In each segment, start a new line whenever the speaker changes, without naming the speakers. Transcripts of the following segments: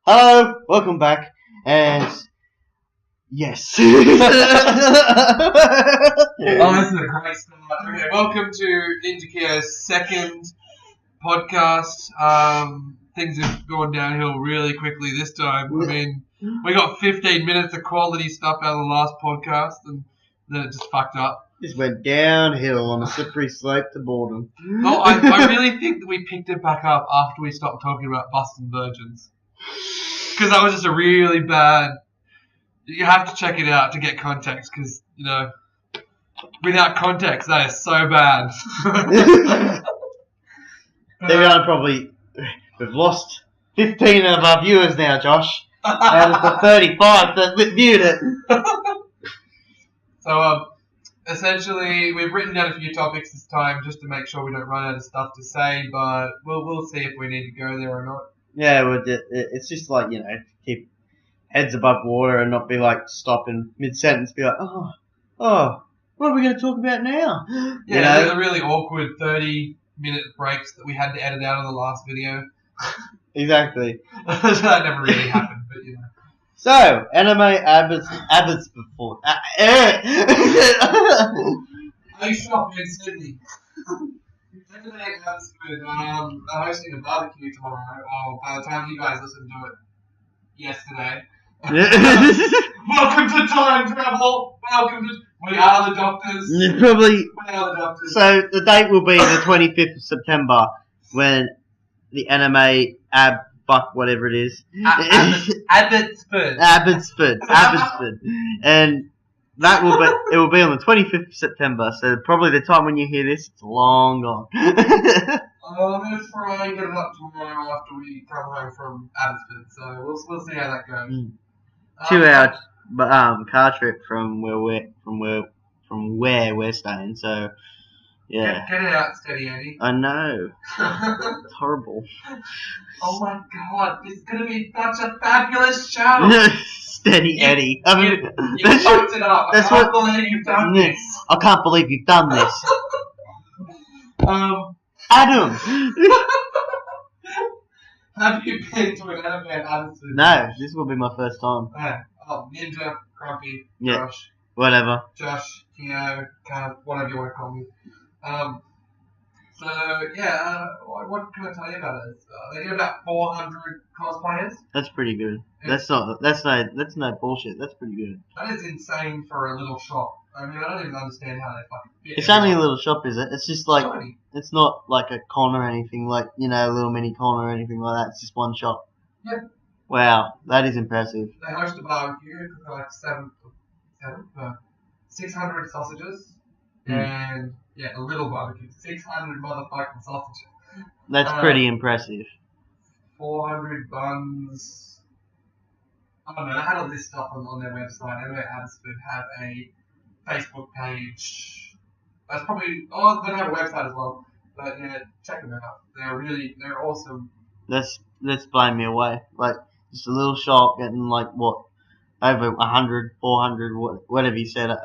Hello, welcome back, and yes.
Oh, this is a great start. Okay, welcome to NinjaKyo's second podcast. Things have gone downhill really quickly this time. I mean, we got 15 minutes of quality stuff out of the last podcast, and then it just fucked up.
Just went downhill on a slippery slope to boredom.
Oh, I really think that we picked it back up after we stopped talking about Boston Virgins. Because that was just a really bad... You have to check it out to get context, because, without context, that is so bad.
We've lost 15 of our viewers now, Josh. Out of the 35 that viewed it.
So, essentially, we've written down a few topics this time just to make sure we don't run out of stuff to say, but we'll see if we need to go there or not.
Yeah, it's just like, keep heads above water and not be like stopping mid-sentence, be like, oh, what are we going to talk about now?
Yeah, the really awkward 30-minute breaks that we had to edit out of the last video.
Exactly.
That never really happened, but
So, anime Abbotsford.
Hey, shop in Sydney. Anime Abbotsford are hosting a barbecue tomorrow, or by the time you guys listen to it, yesterday. Welcome to time travel. We are the doctors. We are the doctors.
So the date will be the 25th of September when the anime whatever it is.
Abbotsford,
and it will be on the 25th of September. So probably the time when you hear this, it's long gone.
I'm going to try and get it up tomorrow after we come home from Abbotsford, so we'll see how that goes.
2 hour car trip from where we're staying. So yeah.
Get it out, Steady Eddie.
I know. It's horrible.
Oh my god, this is going to be such a fabulous show.
Steady Eddie. I mean,
you fucked it up. I can't believe you've done this.
I can't believe you've done this. Adam!
Have you been to an anime at Abbotsford?
No, this will be my first time.
Ninja, Grumpy,
yeah.
Josh.
Whatever.
Josh, Kyo, whatever you want to call me. What can I tell you about it? They get about 400 cosplayers.
That's pretty good. That's no bullshit. That's pretty good.
That is insane for a little shop. I mean, I don't even understand how they fucking fit.
It's only a little shop, is it? It's just like
tiny.
It's not like a con or anything, like a little mini con or anything like that. It's just one shop.
Yep.
Wow, that is impressive.
They host a barbecue for like 600 sausages. And, a little barbecue. 600 motherfucking sausages.
That's pretty impressive.
400 buns. I don't know, they had all this stuff on their website. Anyway, Abbotsford have a Facebook page. That's probably... Oh, they have a website as well. But, check them out. They're awesome.
That's blowing me away. Like, just a little shop getting, like, what? Over 100, 400, whatever you said,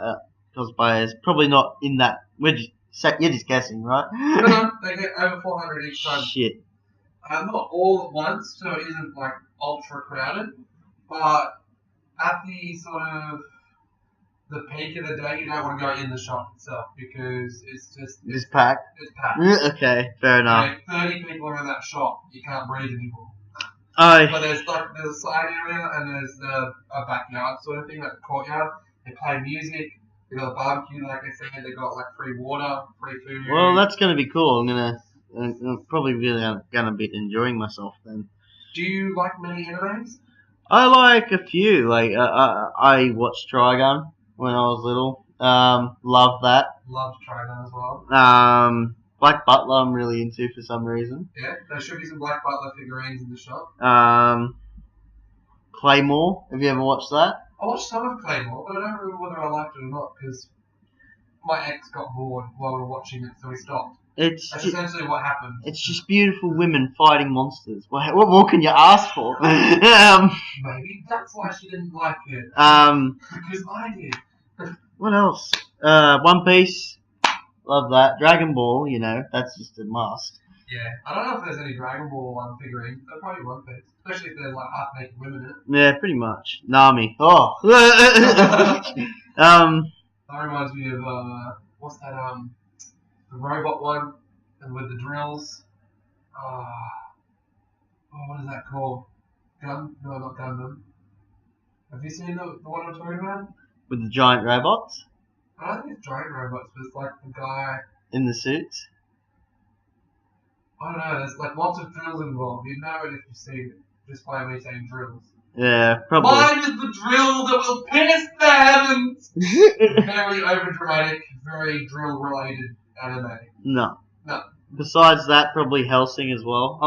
cosplayers. Probably not in that. You're just guessing, right?
No, they get over 400 each time.
Shit.
Not all at once, so it isn't like ultra crowded. But at the sort of the peak of the day, you don't want to go in the shop itself because it's
packed.
It's packed.
Okay, fair enough.
30 people are in that shop. You can't breathe anymore. But there's a side area and there's a backyard sort of thing, like a courtyard. They play music. They got a barbecue, like I said. They got like free water, free food.
Well, that's gonna be cool. I'm probably really gonna be enjoying myself then.
Do you like many animes?
I like a few. Like I watched Trigun when I was little. Love that.
Loved Trigun as well.
Black Butler I'm really into for some reason.
Yeah, there should be some Black Butler figurines in the shop.
Claymore. Have you ever watched that?
I watched some of Claymore, but I don't remember whether I liked it or not because my ex got bored while we were watching it, so we stopped. That's essentially what happened.
It's just beautiful women fighting monsters. What more can you ask for?
Maybe that's why she didn't like it. Because I did.
What else? One Piece. Love that. Dragon Ball, that's just a must.
Yeah, I don't know if there's any Dragon Ball figurines. They're probably One Piece, especially if there's like half naked women in it.
Yeah, pretty much. Nami. Oh.
That reminds me of what's that the robot one and with the drills. Oh, what is that called? No, not Gundam. Have you seen the one I'm talking about?
With the giant robots
I don't think it's giant robots, but it's like the guy.
in the suits.
I don't know. There's like lots of drills involved. You know it if you see it, just by me saying drills.
Yeah, probably.
Mine is the drill that will pierce the heavens. Very overdramatic, very drill-related anime.
No.
No.
Besides that, probably Hellsing as well.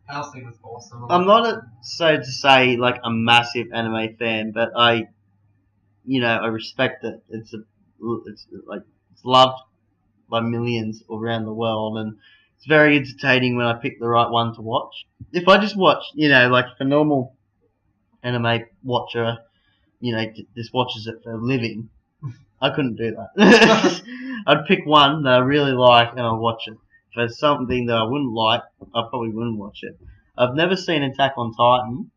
Hellsing is awesome.
I'm not so to say like a massive anime fan, but I respect it. It's loved by millions around the world, and it's very entertaining when I pick the right one to watch. If I just watch, like if a normal anime watcher, just watches it for a living, I couldn't do that. I'd pick one that I really like and I'll watch it. If there's something that I wouldn't like, I probably wouldn't watch it. I've never seen Attack on Titan.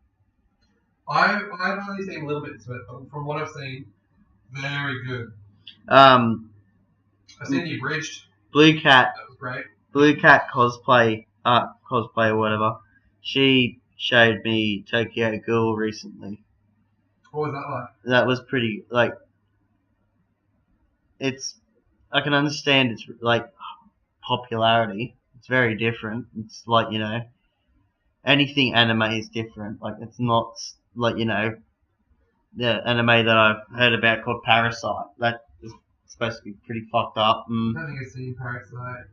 I've only seen little bits of it, but from what I've seen, very good.
I've
seen the abridged.
Blue Cat.
That was great.
Blue Cat cosplay or whatever. She showed me Tokyo Ghoul recently.
What was that like?
That was pretty I can understand its popularity. It's very different. It's anything anime is different. Like it's not the anime that I've heard about called Parasite. That is supposed to be pretty fucked up.
I don't think I've seen Parasite.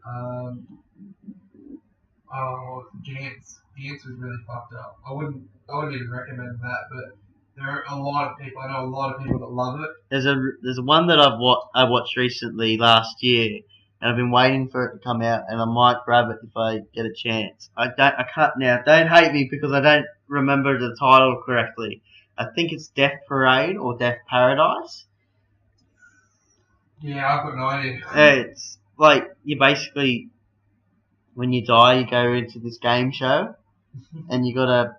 Gantz. Gantz was really fucked up. I wouldn't even recommend that, but there are a lot of people. I know a lot of people that love it.
There's one that I watched recently last year, and I've been waiting for it to come out, and I might grab it if I get a chance. I can't now. Don't hate me because I don't remember the title correctly. I think it's Death Parade or Death Paradise.
Yeah, I've got no idea.
It's like you basically, when you die, you go into this game show, and you gotta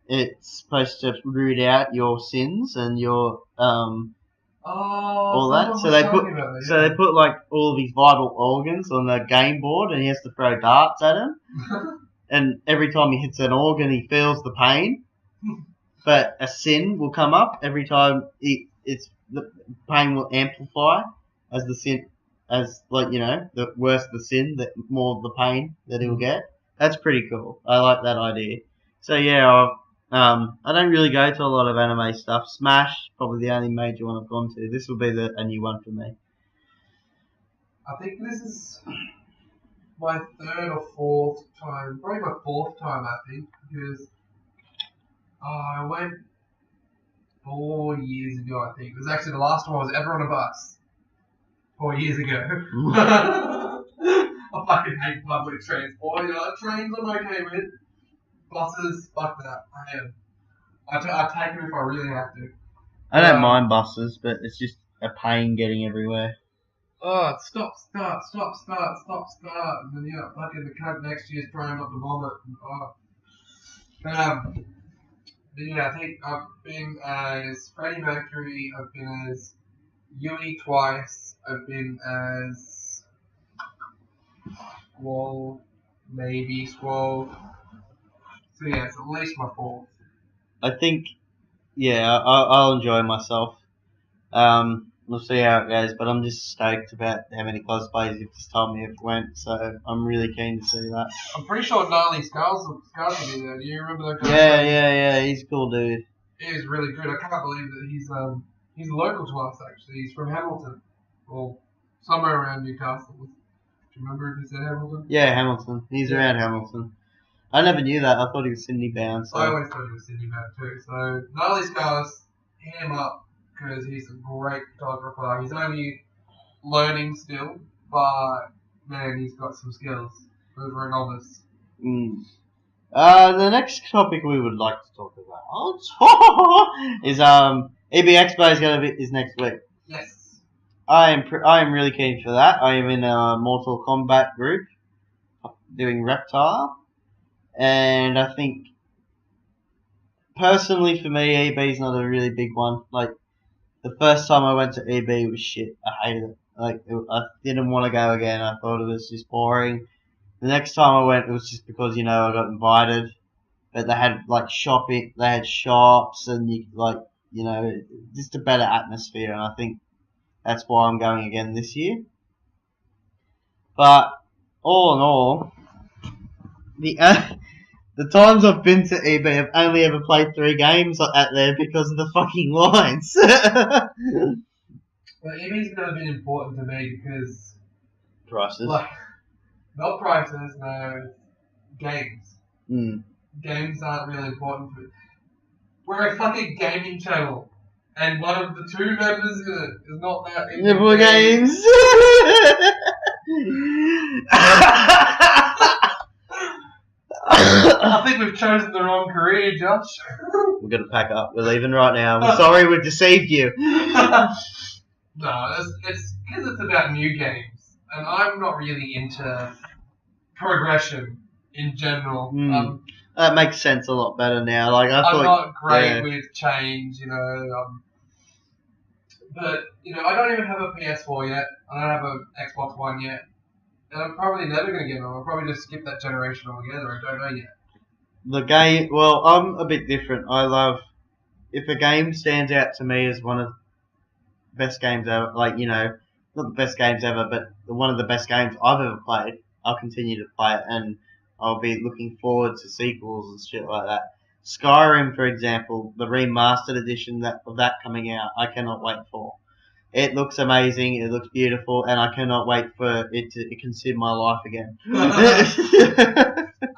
it's supposed to root out your sins and your all that. So they put like all of his vital organs on the game board, and he has to throw darts at him. And every time he hits an organ, he feels the pain. But a sin will come up every time. The pain will amplify as the sin, the worse the sin, the more the pain that he'll get. That's pretty cool. I like that idea. So yeah, I don't really go to a lot of anime stuff. Smash, probably the only major one I've gone to. This will be a new one for me.
I think this is my third or fourth time. Probably my fourth time, I think, because I went 4 years ago, I think. It was actually the last time I was ever on a bus. 4 years ago. I fucking hate public transport. Trains I'm okay with. Buses, fuck that. I take them if I really have to.
I don't mind buses, but it's just a pain getting everywhere.
Oh, stop, start. And then, fucking the cunt next to you is trying not to vomit. I think I've been as Freddie Mercury, I've been as Yui twice, I've been as Squall, maybe Squall. So yeah, it's at least my fourth.
I think, I'll enjoy myself. We'll see how it goes, but I'm just stoked about how many cosplays you've just told me it went, so I'm really keen to see that.
I'm pretty sure Gnarly Scars will be there. Do you remember that guy?
Yeah, he's a cool dude.
He's really good. I can't believe that he's local to us, actually. He's from Hamilton, or somewhere around Newcastle. Do you remember if he said Hamilton?
Yeah, Hamilton. He's around Hamilton. I never knew that. I thought he was Sydney bound. So.
I always thought he was Sydney bound too. So, Gnarly Scars, hit him up because he's a great photographer. He's only learning still, but man, he's got some skills for a novice.
The next topic we would like to talk about is EB Expo is next week.
Yes.
I am really keen for that. I am in a Mortal Kombat group. doing Reptile, and I think personally for me, EB's not a really big one. Like the first time I went to EB was shit. I hated it. I didn't want to go again. I thought it was just boring. The next time I went, it was just because I got invited. But they had like shopping, they had shops, and just a better atmosphere. And I think that's why I'm going again this year. But all in all, the times I've been to EB, I've only ever played 3 games at there because of the fucking lines.
Well, EB's never been important to me because
Prices.
Not prices, no, games.
Mm.
Games aren't really important to me. We're a fucking gaming channel, and one of the 2 members in it is not that into
Nibble games.
I think we've chosen the wrong career, Josh.
We're gonna pack up. We're leaving right now. We're sorry we've deceived you.
No, it's because it's about new games, and I'm not really into progression in general.
That makes sense a lot better now. I'm
not great with change, but I don't even have a PS4 yet. I don't have an Xbox One yet, and I'm probably never gonna get one. I'll probably just skip that generation altogether. I don't know yet.
The game. Well, I'm a bit different. I love if a game stands out to me as one of the best games ever. Not the best games ever, but one of the best games I've ever played. I'll continue to play it, and I'll be looking forward to sequels and shit like that. Skyrim, for example, the remastered edition of that coming out, I cannot wait for. It looks amazing, it looks beautiful, and I cannot wait for it to consume my life again.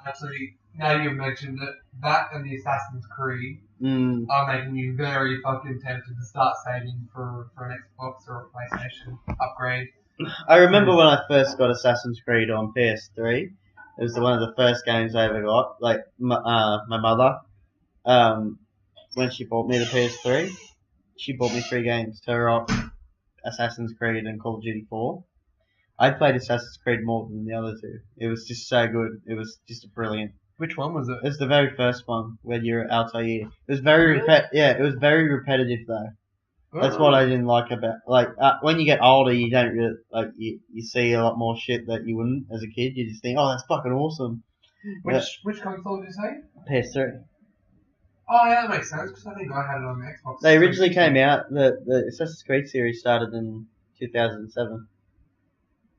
Actually, now you've mentioned it, that and the Assassin's Creed are making me very fucking tempted to start saving for an Xbox or a PlayStation upgrade.
I remember when I first got Assassin's Creed on PS3. It was one of the first games I ever got. My mother, when she bought me the PS3, she bought me 3 games: Turok, Assassin's Creed, and Call of Duty 4. I played Assassin's Creed more than the other 2. It was just so good. It was just brilliant.
Which one was it?
It was the very first one when you're at Altair. It was very it was very repetitive though. That's what I didn't like about when you get older, you don't really you see a lot more shit that you wouldn't as a kid. You just think, oh, that's fucking awesome.
Which console did you say?
PS3.
Oh yeah, that makes sense because I think I had it on the Xbox.
They originally came out. The Assassin's Creed series started in 2007.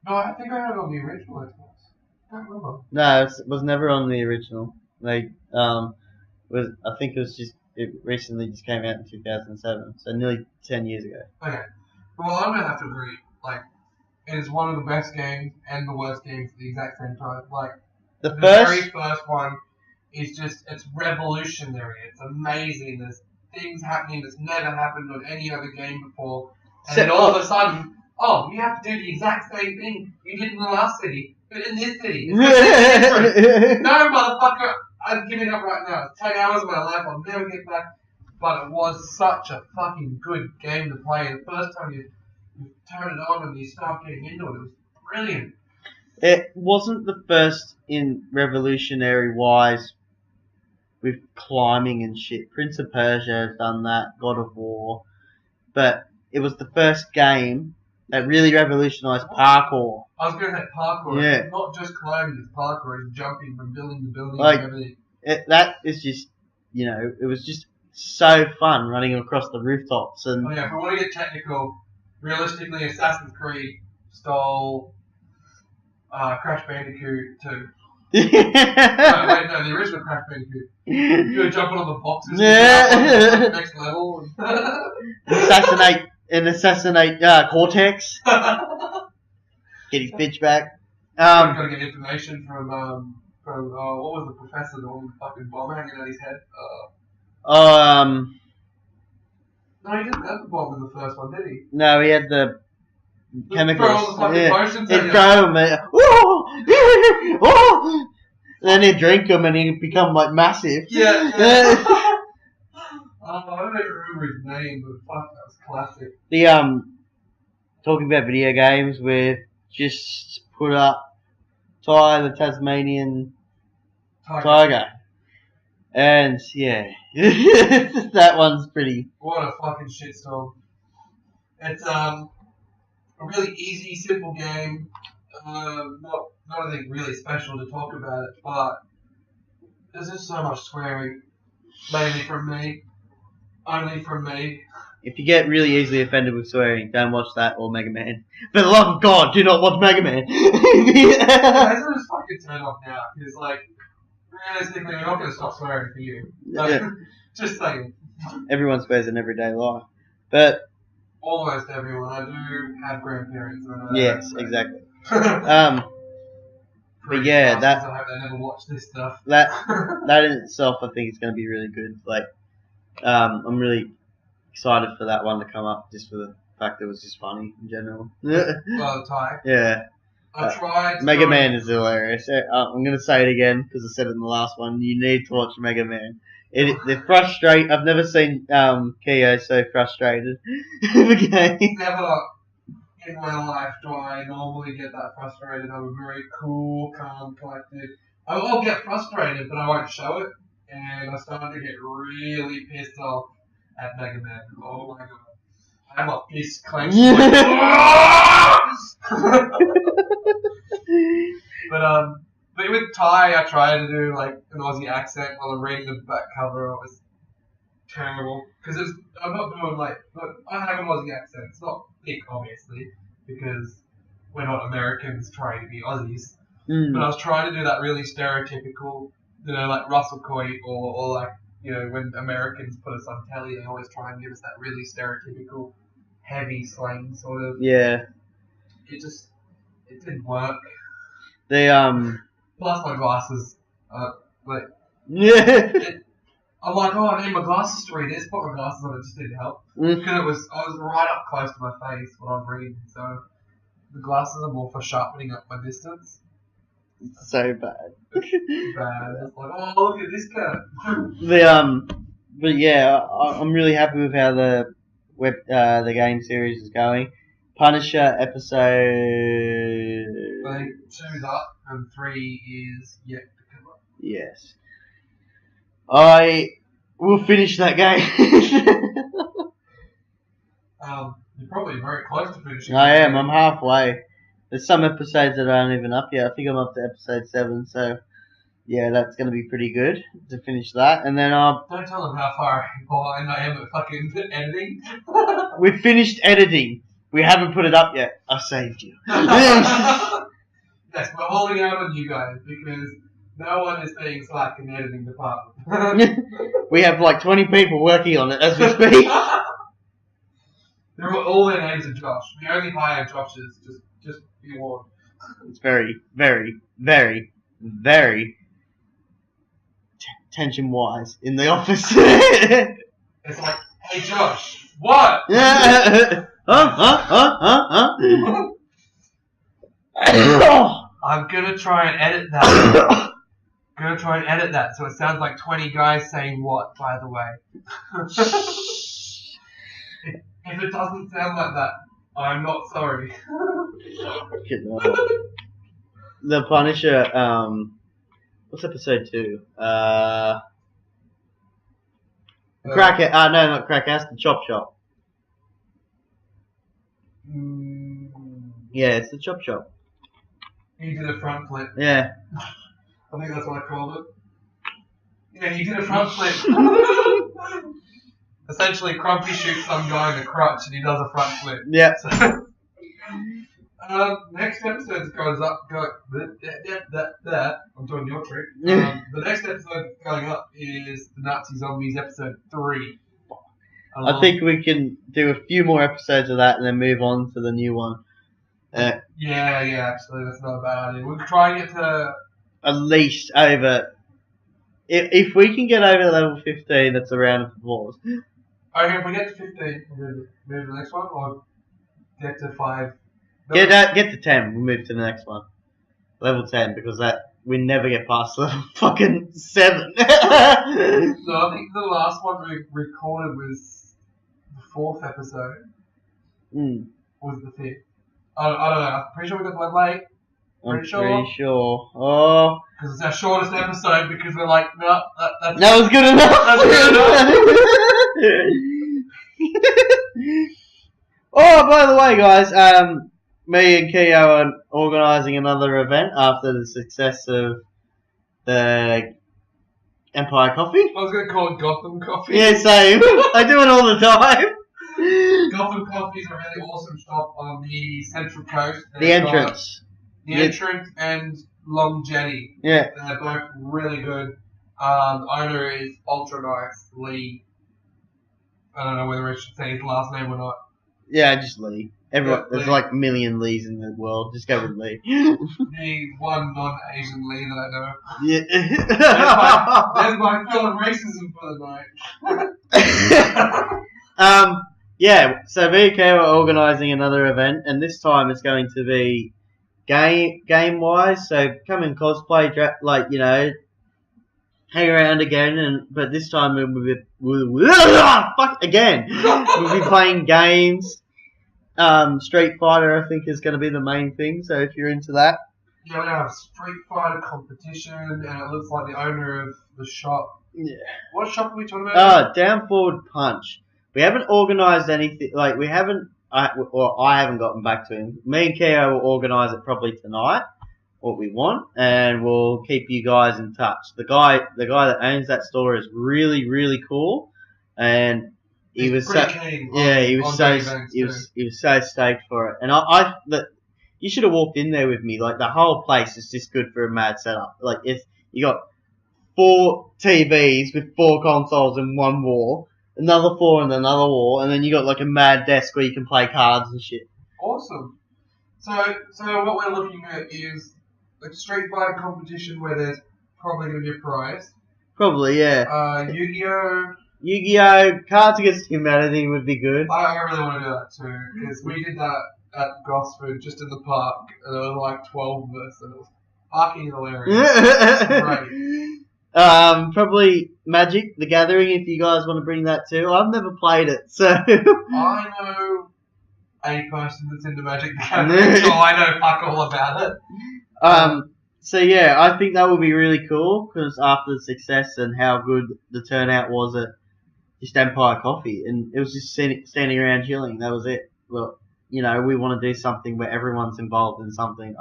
No, I think I had it on the original Xbox. I can't remember.
No, it was never on the original. I think it recently just came out in 2007, so nearly 10 years ago.
Okay. Well, I'm going to have to agree. It is one of the best games and the worst games at the exact same time. The very first one is it's revolutionary. It's amazing. There's things happening that's never happened on any other game before. And then all of a sudden, you have to do the exact same thing you did in the last city, but in this city. It's different. No, motherfucker. I'm giving up right now. It's 10 hours of my life. I'll never get back. But it was such a fucking good game to play. The first time you turn it on and you start getting into it, it was brilliant.
It wasn't the first in revolutionary-wise with climbing and shit. Prince of Persia has done that, God of War. But it was the first game that really revolutionised parkour.
I was going to say parkour.
Yeah.
It's not just climbing, it's parkour. It's jumping from building to building and everything.
That is just, it was just so fun running across the rooftops. And
if we want to get technical, realistically, Assassin's Creed stole Crash Bandicoot 2. No, the original Crash Bandicoot. You were jumping on the boxes. The next level.
assassinate Cortex. Get his bitch back.
Got to get information from what was the professor that wanted the fucking bomb hanging out his head? No, he didn't have the bomb in the first one, did he?
No, he had the chemicals.
Throw all the fucking potions
he'd throw them and then he'd drink them and he'd become massive.
Yeah. I don't even remember his name, but fuck, that was classic.
Talking about video games, we've just put up Ty, the Tasmanian tiger. And yeah, that one's pretty.
What a fucking shitstorm. It's a really easy, simple game. Not anything really special to talk about it, but there's just so much swearing. Mainly from me. Only from me.
If you get really easily offended with swearing, don't watch that or Mega Man. For the love of God, do not watch Mega Man.
That's just fucking turn off now. Because, like, realistically, we're not going to stop swearing for you. Like, just saying.
Everyone swears in everyday life. But
almost everyone. I do have grandparents.
Yes, exactly. But yeah,
I hope they never watch this stuff.
That in itself, I think, is going to be really good. Like, I'm really excited for that one to come up, just for the fact that it was just funny in general.
Ty.
Yeah.
I tried.
Mega Man is hilarious. I'm going to say it again because I said it in the last one. You need to watch Mega Man. They're frustrating. I've never seen Kyo so frustrated in a game.
Never in my life do I normally get that frustrated. I'm very cool, calm, collected. I will get frustrated, but I won't show it. And I started to get really pissed off at Mega Man. Oh my god. I'm a fist clenched. But with Ty, I tried to do like an Aussie accent while I'm reading the back cover. It was terrible because I'm not doing like I have an Aussie accent. It's not thick, obviously, because we're not Americans trying to be Aussies. But I was trying to do that really stereotypical, like Russell Coit or like when Americans put us on telly, they always try and give us that really stereotypical, heavy slang sort of.
Yeah.
It didn't work.
Plus
my glasses,
yeah.
I'm like, oh, I need my glasses to read this. Put my glasses on, it just didn't help. Because I was right up close to my face when I was reading, so the glasses are more for sharpening up my distance.
So bad.
It's like, oh, look at this guy.
But yeah, I'm really happy with how the game series is going. Punisher episode.
I think 2's up and 3 is yet to come up.
Yes. I will finish that game.
You're probably very close to finishing.
I am. I'm halfway. There's some episodes that aren't even up yet. I think I'm up to episode 7. So yeah, that's going to be pretty good to finish that. And then
don't tell them how far behind I am at fucking editing.
We've finished editing. We haven't put it up yet. I saved you.
Yes, we're holding out on you guys because no one is being slack in the editing department.
We have like 20 people working on it as we speak.
They're all their names are Josh. We only hire Joshes. Just be warned.
It's very, very, very, very tension-wise in the office.
It's like, hey Josh, what? I'm gonna try and edit that. So it sounds like 20 guys saying what, by the way. If it doesn't sound like that, I'm not sorry.
The Punisher, what's episode 2? Crackhead, no, not Crackhouse, the Chop Shop. Yeah, it's the Chop Shop.
You did a front flip.
Yeah.
I think that's what I called it. Yeah, you did a front flip. Essentially, Crumpy shoots some guy in the crotch and he does a front flip.
Yeah.
So, next episode goes up. I'm doing your trick. The next episode going up is the Nazi Zombies episode 3.
I think we can do a few more episodes of that and then move on to the new one.
Yeah, actually, that's not a bad idea. We'll try and get to
at least over. If we can get over level 15, that's a round of applause.
Okay, if we get to 15, we'll move to the next one, or get to 5.
Get to 10. We'll move to the next one. Level 10, because we never get past level fucking 7.
So I think the last one we recorded was the 4th episode. Was the 5th. I don't know. I'm pretty sure we got the level 8. Pretty sure.
Pretty sure. Oh.
Because it's our shortest episode because we're like, no,
That was good enough.
That's good enough.
Oh, by the way, guys, me and Kyo are organising another event after the success of the Empire Coffee.
I was going to call it Gotham Coffee.
Yeah, same. I do it all the time.
Gotham Coffee is a really awesome shop on the Central Coast.
The entrance.
The entrance and Long Jetty.
Yeah.
They're both really good. The owner is ultra nice, Lee. I don't know whether I should say his last name or not.
Yeah, just Lee. Everyone,
Yeah,
there's
Lee.
like a million Lees in the world. Just go with Lee.
The one non-Asian Lee that I know.
Yeah.
There's my fill of racism for the night.
Yeah. So VK are organising another event, and this time it's going to be game wise. So come and cosplay, hang around again, but this time fuck again. We'll be playing games. Street Fighter, I think, is going to be the main thing. So if you're into that,
Yeah, we have a Street Fighter competition, and it looks like the owner of the shop.
Yeah.
What shop are we talking about?
Down Forward Punch. We haven't organised anything. Like we haven't. I haven't gotten back to him. Me and Keo will organise it probably tonight. What we want, and we'll keep you guys in touch. The guy that owns that store is really, really cool, and he was so stoked for it. And you should have walked in there with me. Like the whole place is just good for a mad setup. Like if you got 4 TVs with 4 consoles in one wall, another 4 in another wall, and then you got like a mad desk where you can play cards and shit.
Awesome. So what we're looking at is a Street Fighter competition where there's probably going to be a prize.
Probably, yeah.
Yu-Gi-Oh!
Cards Against Humanity would be good.
I really want to do that too, because we did that at Gosford, just in the park, and there was like 12 of us, and it was fucking hilarious. Great.
Probably Magic the Gathering, if you guys want to bring that too. I've never played it, so...
I know a person that's into Magic the Gathering, so I know fuck all about it.
So yeah, I think that would be really cool, because after the success and how good the turnout was at just Empire Coffee, and it was just standing around chilling, that was it. Well, we want to do something where everyone's involved in something.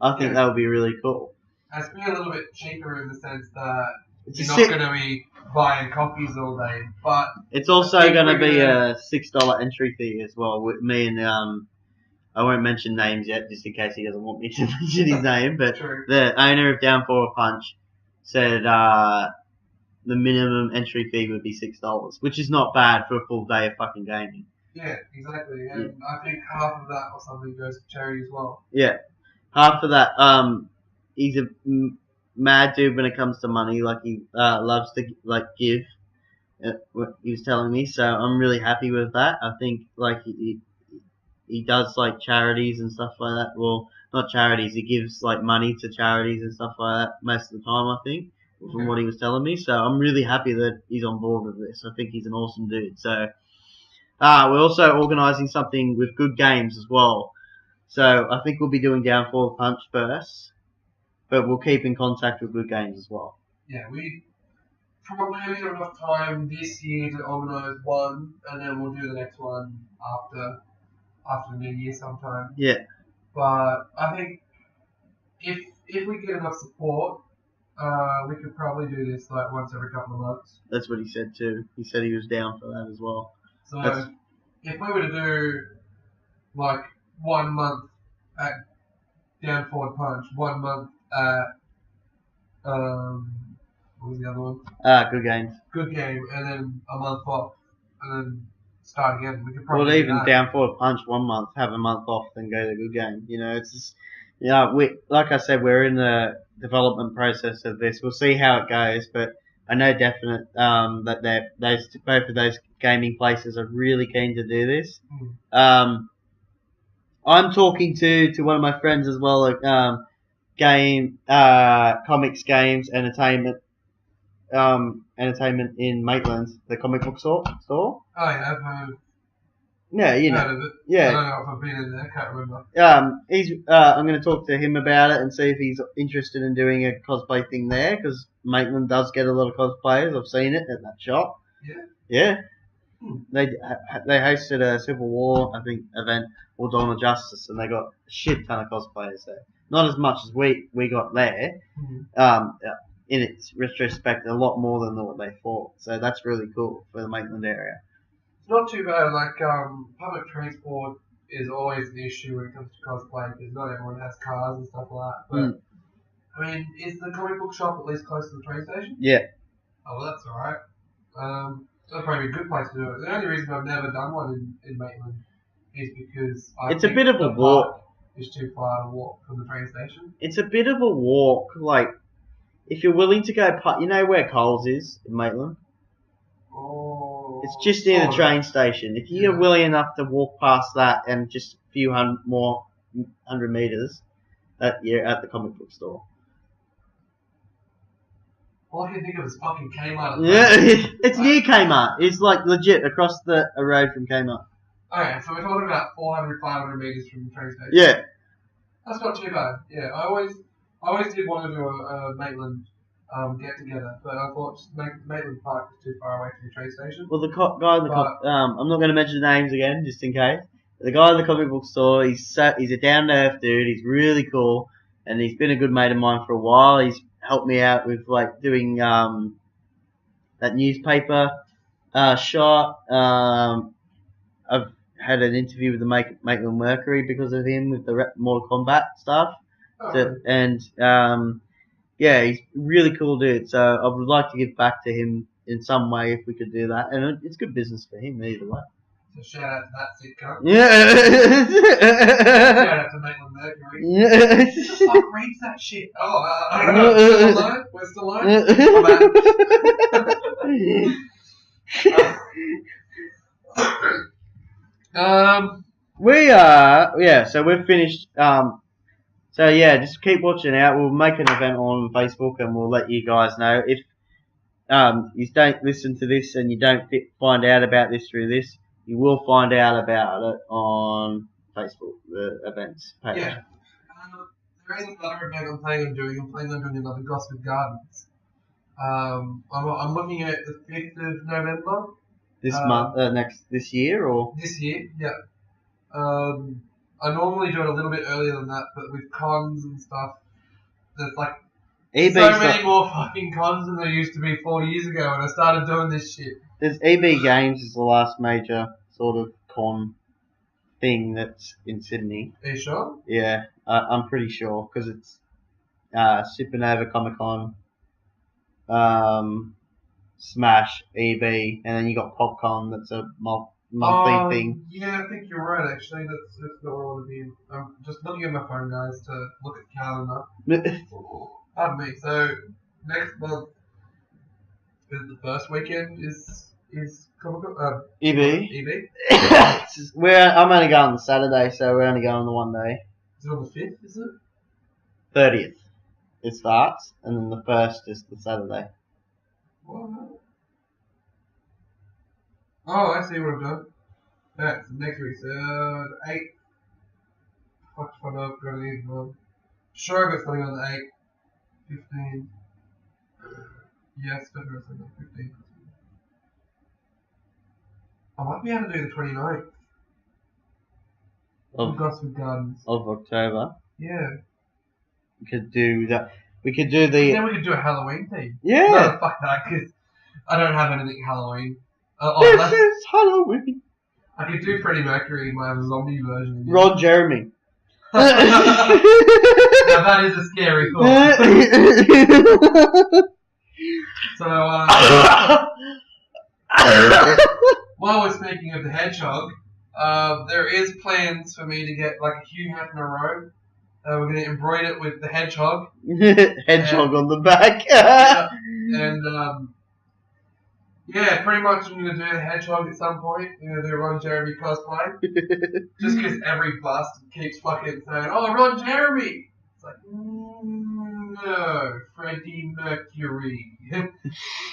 I think that would be really cool.
It's be a little bit cheaper in the sense that
It's
you're not going to be buying coffees all day, but
it's also going to be a $6 entry fee as well. With me and I won't mention names yet, just in case he doesn't want me to mention his name. But
True.
The owner of Down Forward Punch said the minimum entry fee would be $6, which is not bad for a full day of fucking gaming.
Yeah, exactly. And I think half of that or something goes to charity as well.
Yeah, half of that. He's a mad dude when it comes to money. Like he loves to give. What he was telling me, so I'm really happy with that. I think he does like charities and stuff like that. Well, not charities. He gives like money to charities and stuff like that most of the time, I think, from what he was telling me. So I'm really happy that he's on board with this. I think he's an awesome dude. So we're also organising something with good games as well. So I think we'll be doing Down Forward Punch first, but we'll keep in contact with good games as well.
Yeah, we probably only got enough time this year to organise one, and then we'll do the next one after the new year sometime.
Yeah.
But I think if we get enough support, we could probably do this like once every couple of months.
That's what he said too. He said he was down for that as well.
So if we were to do like 1 month at Down Forward Punch, 1 month at what was the other one?
Good games.
Good Game, and then a month off, and then start again. We could probably
even Down Forward Punch 1 month, have a month off, then go to Good Game. It's just, like I said, we're in the development process of this. We'll see how it goes, but I know definite that both of those gaming places are really keen to do this. I'm talking to one of my friends as well, comics, games, entertainment in Maitland, the comic book store.
Oh yeah, I've heard.
Yeah, you know.
Heard of it. I
Yeah.
don't know if I've been in there. I can't remember.
I'm going to talk to him about it and see if he's interested in doing a cosplay thing there, because Maitland does get a lot of cosplayers. I've seen it at that shop.
Yeah.
Yeah. They hosted a Civil War, I think, event, or Dawn of Justice, and they got a shit ton of cosplayers there. Not as much as we got there. In its retrospect, a lot more than what they thought. So that's really cool for the Maitland area.
It's not too bad. Like public transport is always an issue when it comes to cosplay because not everyone has cars and stuff like that. But I mean, is the comic book shop at least close to the train station?
Yeah.
Oh well, that's alright. That'd probably be a good place to do it. The only reason I've never done one in Maitland is because
it's a bit of a walk.
It's too far to walk from the train station.
It's a bit of a walk. Like, if you're willing to go, you know where Coles is in Maitland?
Oh.
It's just near the train station. If you're willing enough to walk past that and just a few hundred meters, you're at the comic book store.
All I can think of is fucking Kmart.
Yeah, it's near Kmart. It's like legit across the road from Kmart.
Okay, so we're talking about 400, 500 meters from the train station.
Yeah.
That's not too bad. Yeah, I always did want to do a Maitland get together, but I thought Maitland Park was too far away from the train station.
Well, the guy in the I'm not going to mention names again, just in case. The guy in the comic book store, he's a down to earth dude. He's really cool, and he's been a good mate of mine for a while. He's helped me out with like doing that newspaper shot. I've had an interview with the Maitland Mercury because of him with the Mortal Kombat stuff. Yeah, he's a really cool dude. So I would like to give back to him in some way if we could do that, and it's good business for him either way.
So shout out to that sick cunt.
Yeah.
Shout out to Maitland Mercury. Yeah. Who the fuck reads that shit? Oh, I don't know. We're still alive?
We are, yeah, so we've finished, so yeah, just keep watching out. We'll make an event on Facebook and we'll let you guys know. If you don't listen to this and you don't find out about this through this, you will find out about it on Facebook, the events page.
Yeah. There is another event I'm planning on doing. I'm planning on doing another Gosford Gardens. I'm looking at the 5th of November.
This month, this year, or?
This year, yeah. I normally do it a little bit earlier than that, but with cons and stuff, there's like so many more fucking cons than there used to be 4 years ago when I started doing this shit.
There's EB Games is the last major sort of con thing that's in Sydney.
Are you sure?
Yeah, I'm pretty sure, because it's Supernova Comic Con, Smash, EB, and then you got PopCon. That's a monthly thing.
Yeah, I think you're right. Actually, that's not what I want to be in. I'm just looking at my phone, guys, to look at the calendar. Pardon me. So next month is the first weekend. Is Comic Con?
EB.
EB.
I'm only going the Saturday, so we're only going the one day.
Is it on the 5th? Is it?
30th. It starts, and then the 1st is the Saturday.
What? Oh, I see what I've done. That's next week. So, 8th. Fuck if I know I've got anything on. Sure, I got something on the 8th. 15th. Yes, definitely something on the 15th. I might be able to do the 29th. Of Gosford Gardens.
Of October.
Yeah.
We could do that. We could do the...
And then we could do a Halloween theme.
Yeah.
No, fuck that, because I don't have anything Halloween.
This is Halloween.
I could do Freddie Mercury in my zombie version. Again.
Ron Jeremy.
Now that is a scary thought. So, while we're speaking of the hedgehog, there is plans for me to get like a Hugh Hefner robe. We're going to embroider it with the hedgehog.
Hedgehog on the back.
Yeah, pretty much I'm going to do the hedgehog at some point. I'm going to do Ron Jeremy cosplay. Just because every bastard keeps fucking saying, oh, Ron Jeremy! It's like, no, Freddie Mercury.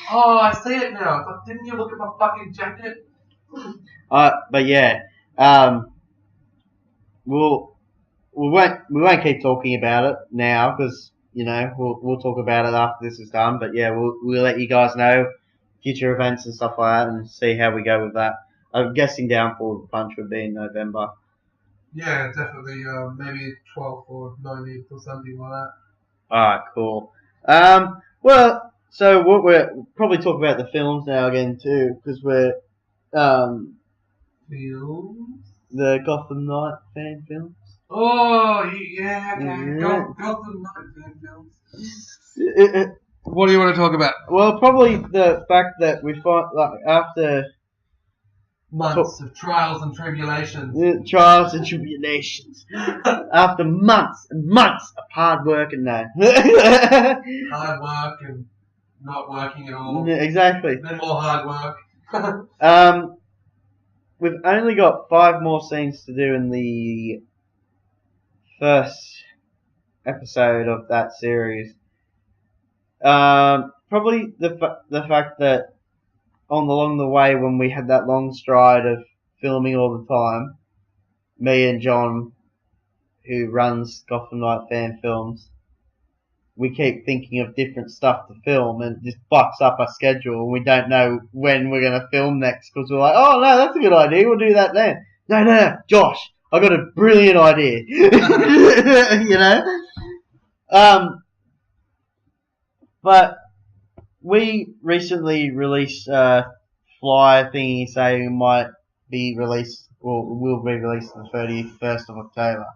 Oh, I see it now. It's like, didn't you look at my fucking jacket?
But yeah, we'll we won't keep talking about it now because we'll talk about it after this is done. But yeah, we'll let you guys know future events and stuff like that and see how we go with that. I'm guessing Downfall of the Punch would be in November.
Yeah, definitely. Maybe 12th or 19th or something like that.
Alright, cool. Well, so we'll probably talk about the films now again too, because we're
Films?
the Gotham Knight Fan Films.
Oh, yeah, okay.
Yeah.
Gotham Knights Fan Films. What do you want to talk about?
Well, probably the fact that we find, like, after
Months of trials and tribulations.
trials and tribulations, after months and months of hard work and that.
Hard work and not working at all.
Exactly.
Then more hard work.
We've only got 5 more scenes to do in the first episode of that series. Probably the fact that along the way when we had that long stride of filming all the time, me and John, who runs Gotham Knight Fan Films, we keep thinking of different stuff to film and it just bucks up our schedule and we don't know when we're going to film next because we're like, oh no, that's a good idea, we'll do that then. No, Josh, I got a brilliant idea. But we recently released a flyer thingy saying it might be released, or will be released on the 31st of October.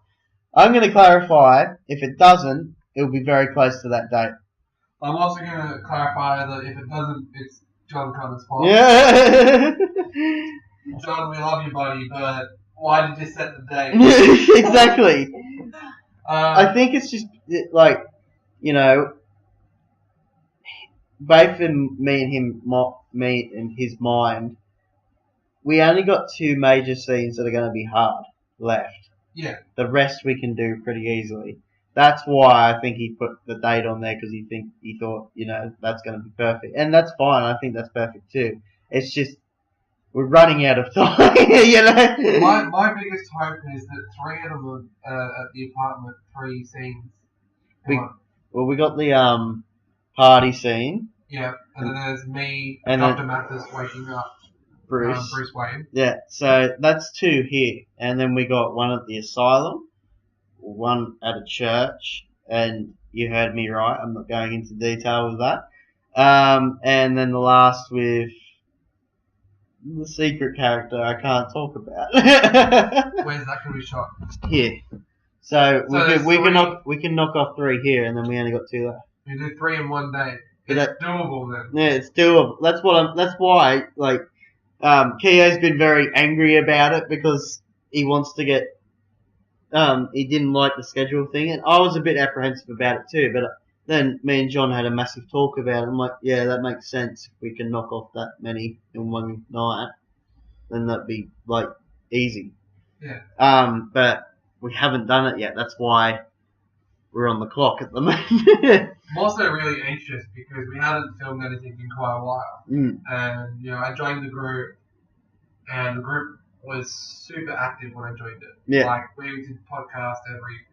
I'm going to clarify, if it doesn't, it'll be very close to that date.
I'm also going to clarify that if it doesn't, it's John Connor's fault.
Yeah.
John, we love you, buddy, but why did you set the date?
Exactly. I think it's just, like, both in me and his mind, we only got 2 major scenes that are going to be hard left.
Yeah.
The rest we can do pretty easily. That's why I think he put the date on there because he thought that's going to be perfect, and that's fine. I think that's perfect too. It's just we're running out of time.
My biggest hope is that 3 of them at the apartment, 3 scenes.
We got the party scene.
Yeah, and then there's me
and
Dr. Mathis waking up Bruce Wayne.
Yeah, so that's 2 here. And then we got 1 at the asylum, 1 at a church, and you heard me right, I'm not going into detail with that. And then the last with the secret character I can't talk about.
Where's that going to be shot?
Here. So we can knock off 3 here, and then we only got 2 left.
We do 3 in one day. It's doable then.
Yeah, it's doable. That's why Keo's been very angry about it because he wants to get. He didn't like the schedule thing, and I was a bit apprehensive about it too. But then me and John had a massive talk about it. I'm like, yeah, that makes sense. If we can knock off that many in one night, then that'd be like easy.
Yeah.
But we haven't done it yet. That's why we're on the clock at the moment.
I'm also really anxious because we hadn't filmed anything in quite a while. And, I joined the group, and the group was super active when I joined it.
Yeah.
Like, we did podcast every,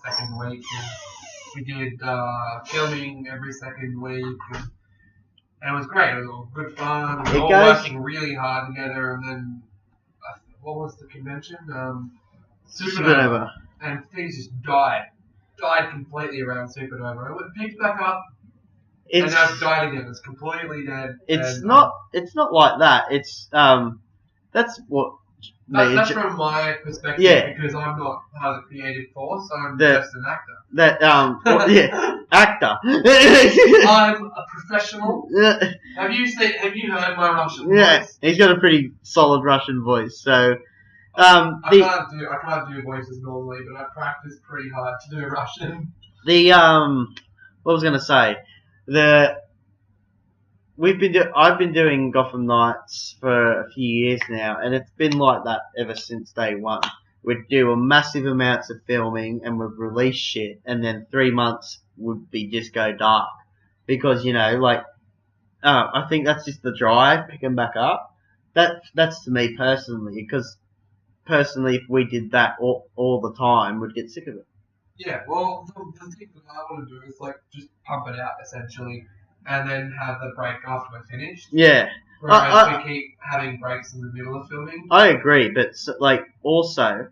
second week, and we did filming every second week, and it was great. It was all good fun. We were all working really hard together, and then, what was the convention? Supernova. And things just died completely around Supernova. It picked back up, and now it's died again. It's completely dead.
It's not like that. It's that's what.
That's from my perspective, because I'm not part of the creative force. I'm just an actor.
Actor.
I'm a professional. Have you heard my Russian voice?
Yeah, he's got a pretty solid Russian voice. So.
I can't do voices normally, but I practice pretty hard to do Russian.
What was I gonna say? I've been doing Gotham Knights for a few years now, and it's been like that ever since day one. We'd do a massive amounts of filming, and we'd release shit, and then 3 months would be just go dark because I think that's just the drive picking back up. That's to me personally because. personally, if we did that all the time, would get sick of it.
Yeah, well, the thing that I want to do is like just pump it out essentially, and then have the break after we're finished.
Yeah.
Whereas we keep having breaks in the middle of filming.
I agree, but like also,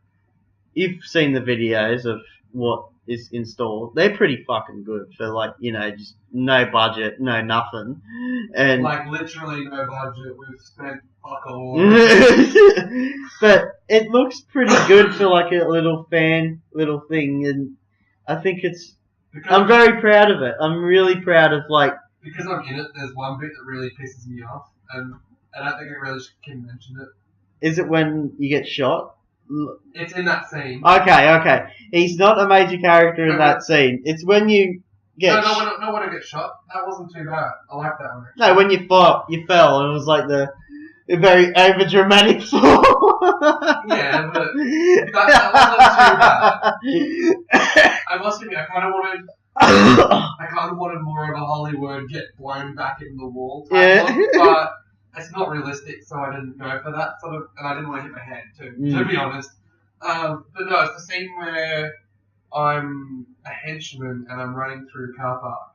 you've seen the videos of what is installed. They're pretty fucking good for like, you know, just no budget, no nothing, and
like literally no budget. We've spent fuck all.
But it looks pretty good for like a little thing, and I think I'm very proud of it. I'm really proud of like.
Because I'm in it, there's one bit that really pisses me off, and I don't think I really can mention it.
Is it when you get shot?
It's in that scene.
Okay. He's not a major character in that scene. It's when you get...
No, when I get shot. That wasn't too bad. I like that one, actually.
No, when you fell, and it was like the very over-dramatic fall.
Yeah, but that wasn't too bad. I must admit, I kind of wanted more of a Hollywood get blown back in the wall type look, but it's not realistic, so I didn't go for that sort of, and I didn't want to hit my head too, to be honest. But no, it's the scene where I'm a henchman and I'm running through a car park,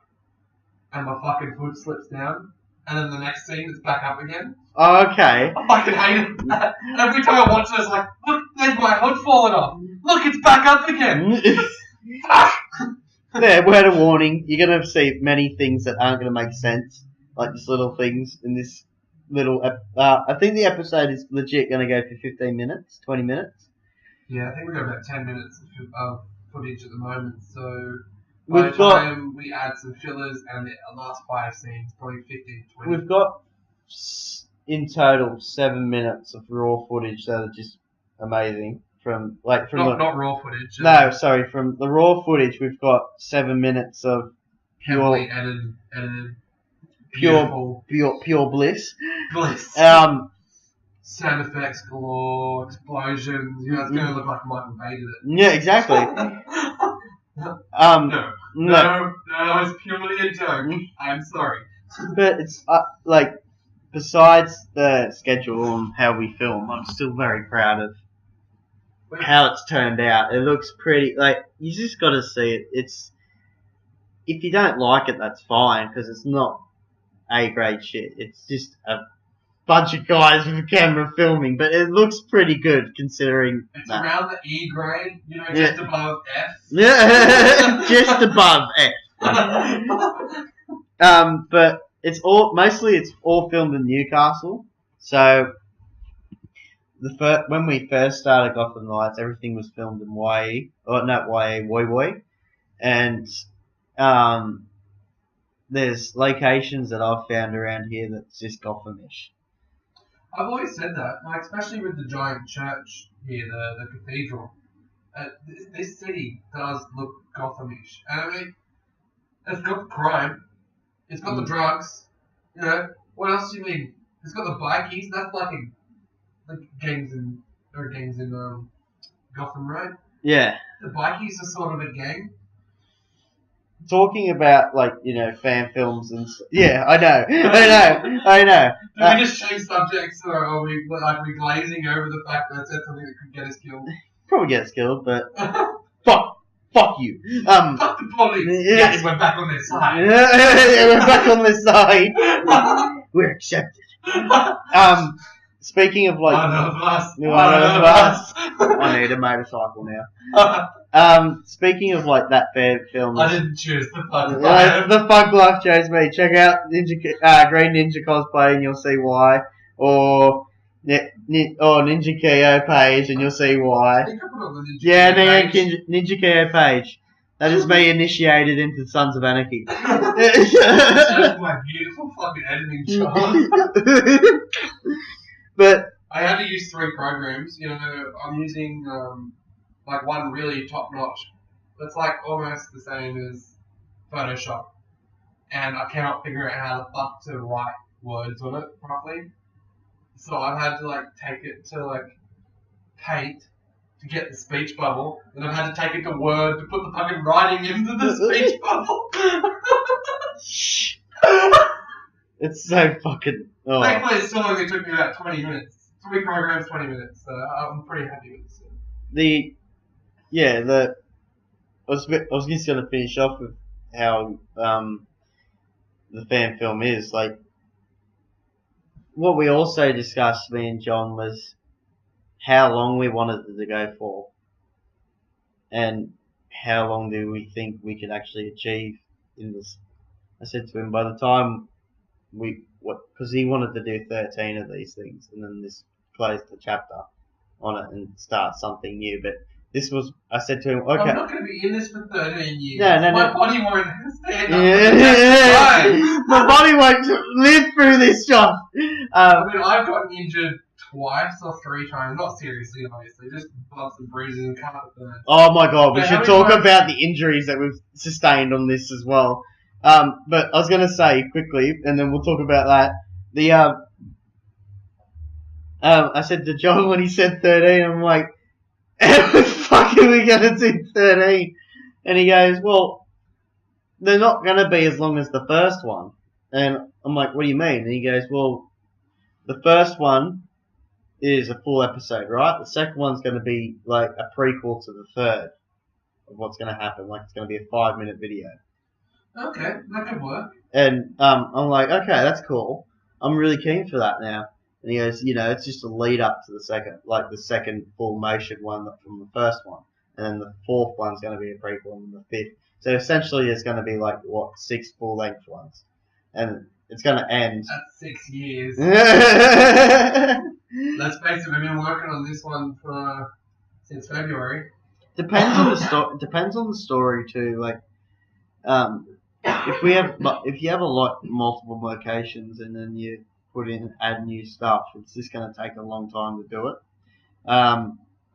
and my fucking hood slips down, and then the next scene it's back up again.
Oh, okay.
I fucking hate it. Every time I watch it, it's like, look, there's my hood falling off. Look, it's back up again.
Yeah, word of warning, you're going to see many things that aren't going to make sense, like just little things in this little... I think the episode is legit going to go for 15 minutes, 20 minutes.
Yeah, I think we've got about 10 minutes of footage at the moment, so by the time we add some fillers and the last 5 scenes, probably 15 to 20.
We've got, in total, 7 minutes of raw footage that are just amazing. Not
raw footage.
No, sorry. From the raw footage, we've got 7 minutes of
heavily edited,
pure bliss.
Bliss. Sound effects galore, explosions. You know, it's going to look like Michael Bay did it.
Yeah, exactly.
No, it's purely a joke. I'm sorry.
But it's like, besides the schedule and how we film, I'm still very proud of how it's turned out. It looks pretty, like, you just gotta see it. If you don't like it, that's fine, because it's not A-grade shit. It's just a bunch of guys with a camera filming, but it looks pretty good, considering
it's around the E grade, just above F.
Yeah, just above F. But it's all filmed in Newcastle, so when we first started Gotham Knights, everything was filmed in Woi Woi, and there's locations that I've found around here that's just Gothamish.
I've always said that, like especially with the giant church here, the cathedral. This city does look Gothamish, and I mean, it's got the crime, it's got the drugs. What else do you mean? It's got the bikies. That's like gangs in Gotham, right?
Yeah.
The bikies are sort of a gang.
Talking about fan films and yeah, I know.
Did we just change subjects, or are we glazing over the fact that I said something that could get us killed?
Probably get us killed, but fuck you.
Fuck the police. Yes, we're back on their side.
Yeah, we're back on their side. We're accepted. Speaking of
one of us.
I need a motorcycle now. Speaking of that fan film,
I didn't choose the fun life.
The fun life chose me. Check out Green Ninja cosplay and you'll see why, or NinjaKyo page and you'll see why. NinjaKyo page. That is me initiated into Sons of Anarchy.
That's my beautiful fucking editing job.
But
I had to use 3 programs. I'm using one really top notch. It's almost the same as Photoshop, and I cannot figure out how the fuck to write words on it properly. So I've had to take it to Paint to get the speech bubble, and I've had to take it to Word to put the fucking writing into the speech bubble.
It's so fucking.
Thankfully, it's still only took me about 20 minutes 3 programs, 20 minutes. So I'm pretty happy with this.
I was just going to finish off with how the fan film is. Like, what we also discussed, me and John, was how long we wanted it to go for, and how long do we think we could actually achieve in this. I said to him, by the time because he wanted to do 13 of these things, and then this close the chapter on it and start something new. But I said to him, okay.
I'm not going to be in this for 13 years.
No.
My body won't stand up.
My body won't live through this, John.
I mean, I've gotten injured twice or 3 times. Not seriously, obviously. Just bumps and bruises and carpet burns.
Oh my god, we
But
should talk about the injuries that we've sustained on this as well. But I was going to say quickly, and then we'll talk about that. I said to John when he said 13, I'm like, how the fuck are we going to do 13? And he goes, well, they're not going to be as long as the first one. And I'm like, what do you mean? And he goes, well, the first one is a full episode, right? The second one's going to be like a prequel to the third of what's going to happen. Like, it's going to be a 5-minute video.
Okay, that could work.
And I'm like, okay, that's cool. I'm really keen for that now. And he goes, it's just a lead up to the second full motion one from the first one. And then the fourth one's going to be a prequel, and the fifth. So essentially it's going to be 6 full length ones. And it's going to end.
That's 6 years. Let's face it, we've been working on this one since February.
Depends on the depends on the story too. If you have multiple locations and then you add new stuff, it's just going to take a long time to do it.
I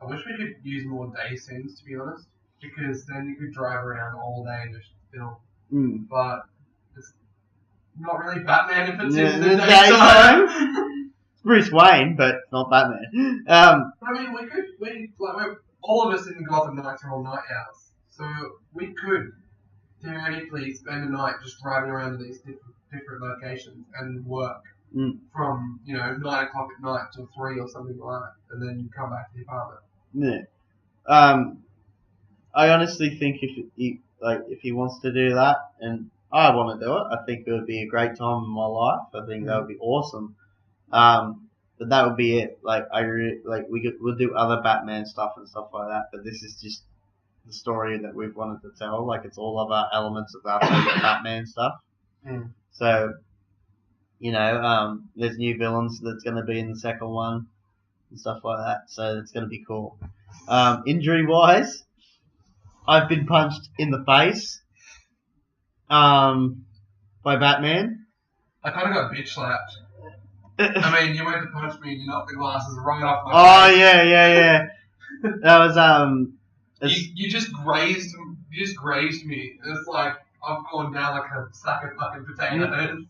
wish we could use more day scenes, to be honest, because then you could drive around all day and just film. But it's not really Batman if it's in the daytime.
It's Bruce Wayne, but not Batman.
I mean, we're all of us in the Gotham Knights are all night owls, so we could theoretically spend a night just driving around to these different locations and work from 9 o'clock at night till 3 or something like that, and then you come back to the apartment.
Yeah. I honestly think if he wants to do that, and I want to do it, I think it would be a great time in my life. I think that would be awesome. But that would be it. We'll do other Batman stuff and stuff like that. But this is just the story that we've wanted to tell. It's all of our elements of our favorite Batman stuff. So, there's new villains that's going to be in the second one and stuff like that. So it's going to be cool. Injury wise, I've been punched in the face. By Batman.
I kind of got bitch slapped. I mean, you went to punch me and you knocked the glasses right off my
face.
face.
Yeah. That was
You just grazed me. It's like I'm going down like a sack of fucking potatoes.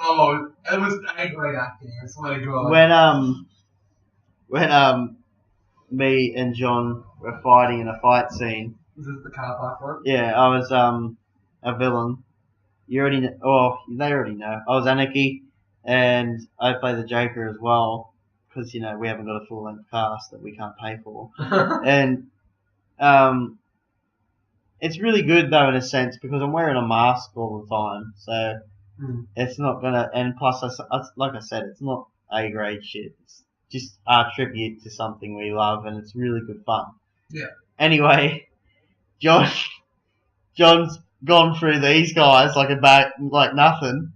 Oh, it was great acting. I swear to God.
When me and John were fighting in a fight scene.
Was this the car park one?
Yeah, I was a villain. You already know. Oh, they already know. I was Anarchy, and I play the Joker as well, because we haven't got a full length cast that we can't pay for. And it's really good though in a sense because I'm wearing a mask all the time, so it's not gonna. And plus, like I said, it's not A grade shit. It's just our tribute to something we love, and it's really good fun.
Yeah.
Anyway, John's gone through these guys like nothing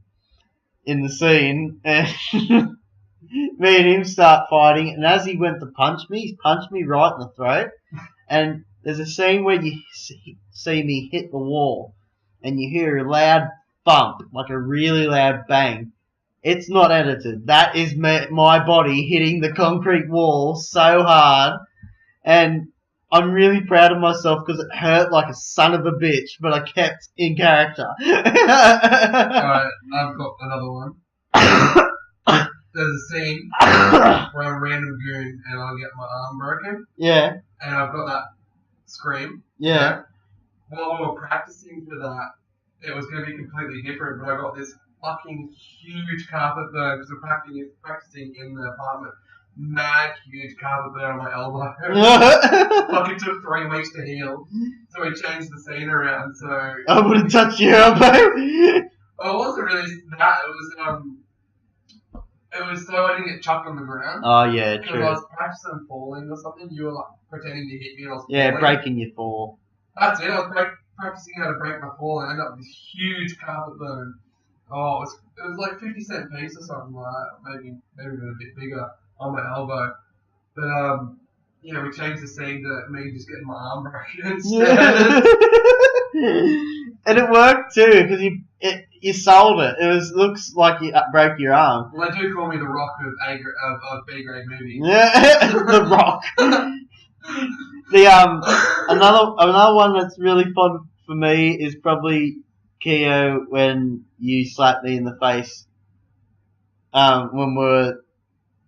in the scene, and me and him start fighting. And as he went to punch me, he's punched me right in the throat. And there's a scene where you see me hit the wall, and you hear a loud bump, like a really loud bang. It's not edited. That is my body hitting the concrete wall so hard, and I'm really proud of myself because it hurt like a son of a bitch, but I kept in character.
Alright, I've got another one. There's a scene where I'm a random goon and I get my arm broken.
Yeah.
And I've got that scream.
Yeah.
While we were practicing for that, it was going to be completely different, but I got this fucking huge carpet burn because we're practicing in the apartment. mad huge carpet burn on my elbow. Fucking took 3 weeks to heal, so we changed the scene around. So
I wouldn't touch your elbow.
well, it wasn't really that. It was so I didn't get chucked on the ground.
Oh yeah,
Because
true.
I was practicing falling or something. You were like pretending to hit me and I was
Yeah,
falling.
breaking your fall.
That's it. I was practicing how to break my fall and I ended up with this huge carpet burn. Oh, it was like 50-cent piece or something like that. Maybe even a bit bigger on my elbow. But yeah, we changed the scene to me just getting my arm broken instead.
And it worked too because you sold it. Looks like you broke your arm.
Well, they do call me the Rock of B grade movies.
Yeah, the Rock. Another one that's really fun for me is probably Kyo when you slapped me in the face. When we were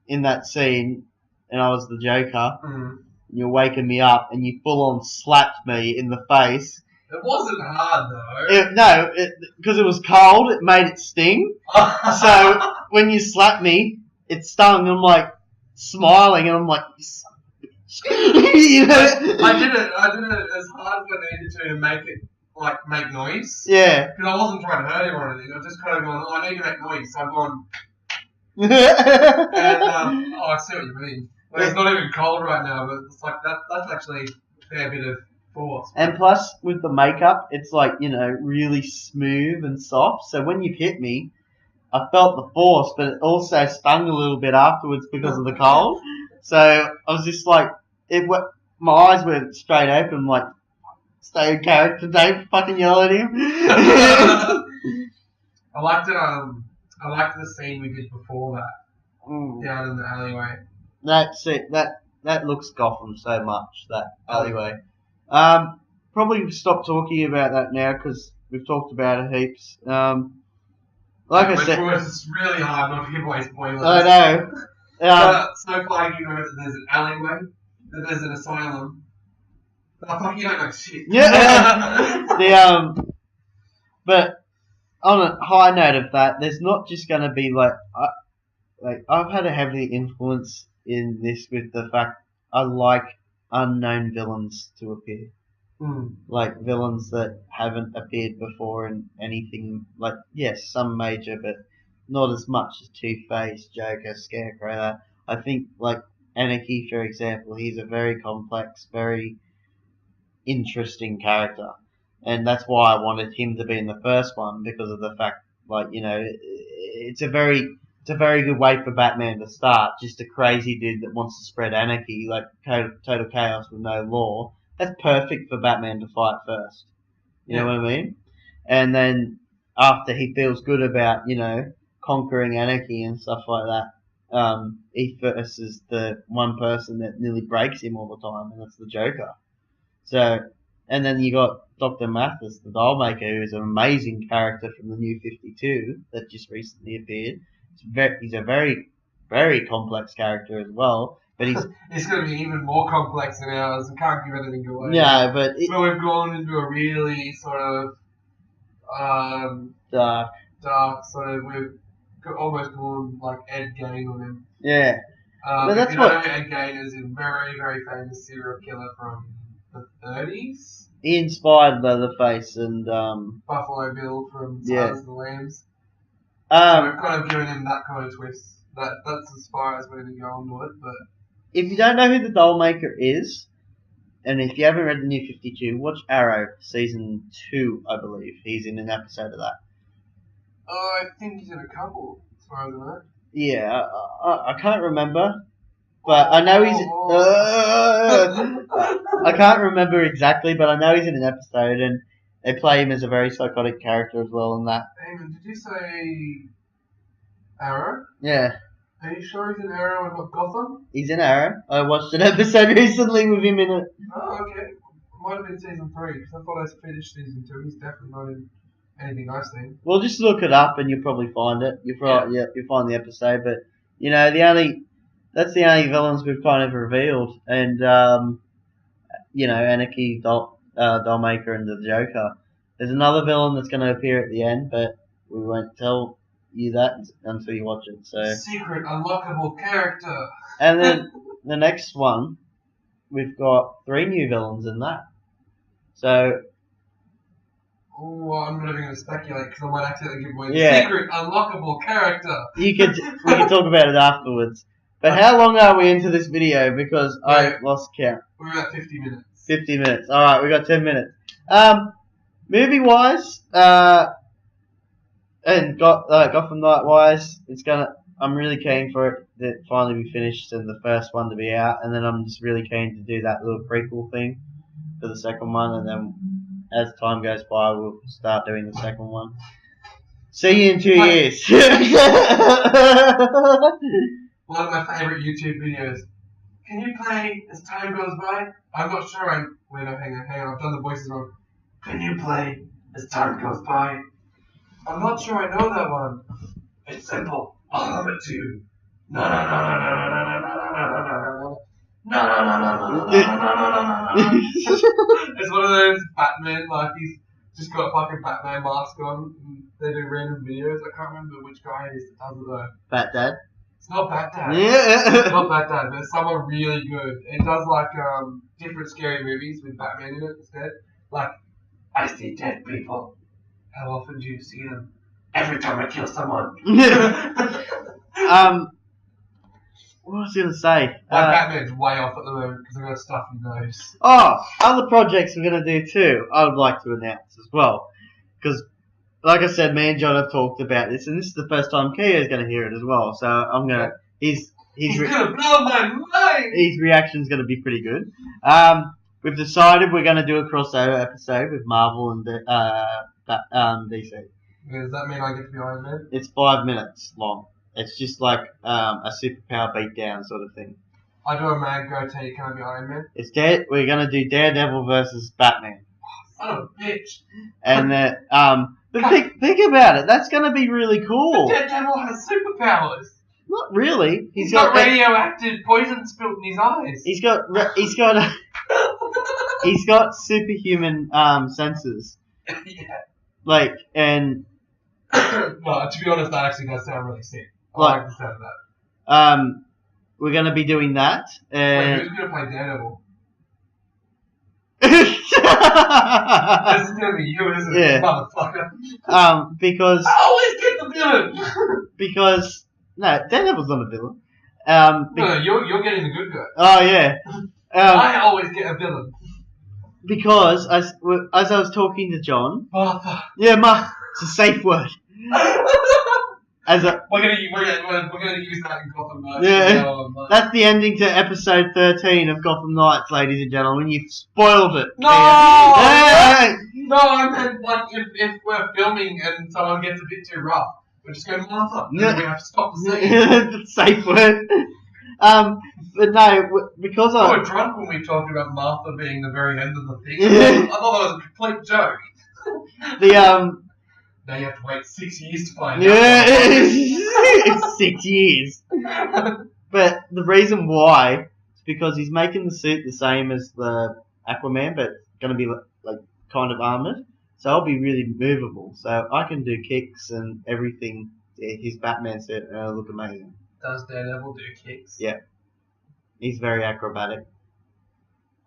in that scene and I was the Joker.
Mm.
You're waking me up and you full on slapped me in the face.
It wasn't hard though.
Because it was cold, it made it sting. So when you slapped me, it stung. I'm like smiling, and I'm like, you know?
I did it as hard as I needed to make it make noise.
Yeah.
Because I wasn't trying to hurt him or anything. I was just kind of going, I need to make noise. So I've gone, and I see what you mean. Like, it's not even cold right now, but it's like that's actually a fair bit of force.
And plus, with the makeup, it's like, really smooth and soft. So when you hit me, I felt the force, but it also stung a little bit afterwards because of the cold. So I was just like, my eyes went straight open, like, stay in character, don't fucking yell at him.
I liked it. I liked the scene we did before that, down in the alleyway.
That's it. That looks Gotham so much, that alleyway. Probably stop talking about that now because we've talked about it heaps. Like I said,
it's really hard not to give away spoilers.
I know.
So far, you know that there's an alleyway, that there's an asylum. Oh, fuck, you don't know shit.
Yeah. But on a high note of that, there's not just going to be I've had a heavy influence in this with the fact I like unknown villains to appear. Like villains that haven't appeared before in anything. Like, yes, some major, but not as much as Two-Face, Joker, Scarecrow. I think, like, Anarchy, for example, he's a very complex, very interesting character. And that's why I wanted him to be in the first one, because of the fact, it's a very good way for Batman to start. Just a crazy dude that wants to spread anarchy, like total chaos with no law. That's perfect for Batman to fight first. You know what I mean? And then after he feels good about, conquering anarchy and stuff like that, he faces the one person that nearly breaks him all the time, and that's the Joker. So, and then you got Dr. Mathis, the Dollmaker, who is an amazing character from the New 52 that just recently appeared. He's a very, very complex character as well. But
it's going to be even more complex than ours. I can't give anything away.
Yeah, but
we've gone into a really sort of dark sort of. We've almost gone like Ed Gein on him.
Yeah,
but that's what Ed Gein is, a very, very famous serial killer from the 30s.
He inspired Leatherface and
Buffalo Bill from Silence of the Lambs.
So
we've kind of given him that kind of twist. That's as far as we're going to go on with it, but.
If you don't know who the Dollmaker is, and if you haven't read the New 52, watch Arrow, Season 2, I believe. He's in an episode of that.
I think he's in a couple, as far as I know.
Yeah, I can't remember, but I know he's... I can't remember exactly, but I know he's in an episode, and they play him as a very psychotic character as well in that.
Hang on, did you say Arrow?
Yeah.
Are you sure he's in Arrow and not Gotham?
He's in Arrow. I watched an episode recently with him in it.
Oh, okay. Might have been season 3, because I thought I finished season 2. He's definitely not in anything I've seen.
Well, just look it up and you'll probably find it. You'll find the episode. But, that's the only villains we've kind of revealed. And, Anarchy, Dollmaker, and the Joker. There's another villain that's going to appear at the end, but we won't tell you that until you watch it. So.
Secret unlockable character.
And then the next one, we've got 3 new villains in that. So.
Oh, I'm not even going to speculate because I might accidentally give away the
Yeah.
secret unlockable character.
We can talk about it afterwards. But how long are we into this video? Because I lost count.
We're at 50 minutes.
50 minutes. Alright, we got 10 minutes. Movie wise, and Gotham Knight wise, I'm really keen for it to finally be finished and the first one to be out, and then I'm just really keen to do that little prequel thing for the second one, and then as time goes by, we'll start doing the second one. See you in 2 years.
One of my favourite YouTube videos. Can you play as time goes by? I'm not sure wait, no, hang on, I've done the voices wrong. Can you play as time goes by? I'm not sure I know that one. It's simple. I'll hum it to you. No. It's one of those Batman, like he's just got a fucking Batman mask on and they do random videos. I can't remember which guy it is that does it though.
Fat Dad?
It's not Batman.
Yeah.
It's not Batman, but it's someone really good. It does like different scary movies with Batman in it instead. Like, I see dead people. How often do you see them? Every time I kill someone.
What was I going to say?
Batman's way off at the moment because I've got a stuffy nose.
Oh, other projects we're going to do too, I would like to announce as well. Because, like I said, me and John have talked about this, and this is the first time Kyo's going to hear it as well. So I'm going to... He's
going to blow my mind!
His reaction's going to be pretty good. We've decided we're going to do a crossover episode with Marvel and DC.
Does that mean I get to be Iron Man?
It's 5 minutes long. It's just like a superpower beatdown sort of thing.
I do a mad goatee, can I be Iron Man?
We're gonna do Daredevil versus Batman.
Son of a bitch.
And but think about it. That's gonna be really cool.
But Daredevil has superpowers.
Not really.
He's got radioactive poison spilt in his eyes.
He's got superhuman senses.
Yeah.
Like and.
Well, to be honest, that actually does sound really sick. I like the sound of that.
We're going to be doing that.
Wait, who's going to play Daredevil? This is going to be you, isn't it?
Yeah.
Motherfucker.
Because...
I always get the villain!
Because... No, Daredevil's not a villain.
No, you're getting the good guy.
Oh, yeah.
I always get a villain.
Because, as I was talking to John...
Martha.
Yeah, it's a safe word.
We're gonna use that in Gotham Knights.
Yeah, that's the ending to episode 13 of Gotham Knights, ladies and gentlemen. You've spoiled it.
No,
hey!
No, I meant like if we're filming and someone gets a bit too rough, we're just going Martha. And then we have to stop the scene.
Safe word. But no, because
we were drunk when we talked about Martha being the very end of the thing. I thought that was a complete joke. Now you have to wait 6 years to find out.
Yeah, it's 6 years. But the reason why is because he's making the suit the same as the Aquaman, but it's going to be like kind of armored. So I'll be really movable. So I can do kicks and everything. His Batman suit and it'll look amazing.
Does Daredevil do kicks?
Yeah. He's very acrobatic.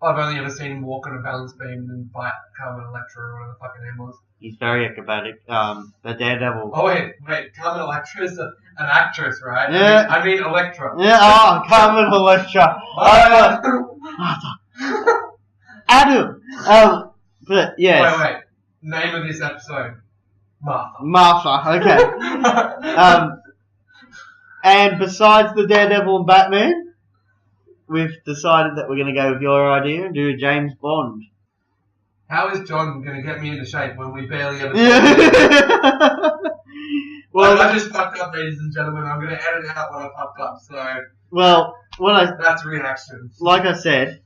I've only ever seen him walk on a balance beam and fight Carmen Electra or whatever the fucking name was.
He's very acrobatic. The Daredevil.
Oh wait, Carmen Electra is an actress, right?
Yeah.
I mean Electra.
Yeah, Carmen Electra. Adam. But yes.
Wait. Name of this episode: Martha.
Martha. Okay. And besides the Daredevil and Batman, we've decided that we're going to go with your idea and do a James Bond.
How is John going to get me into shape when we barely ever
Well,
I just fucked up, ladies and gentlemen. I'm going to edit out what I fucked up. So that's reaction.
Like I said,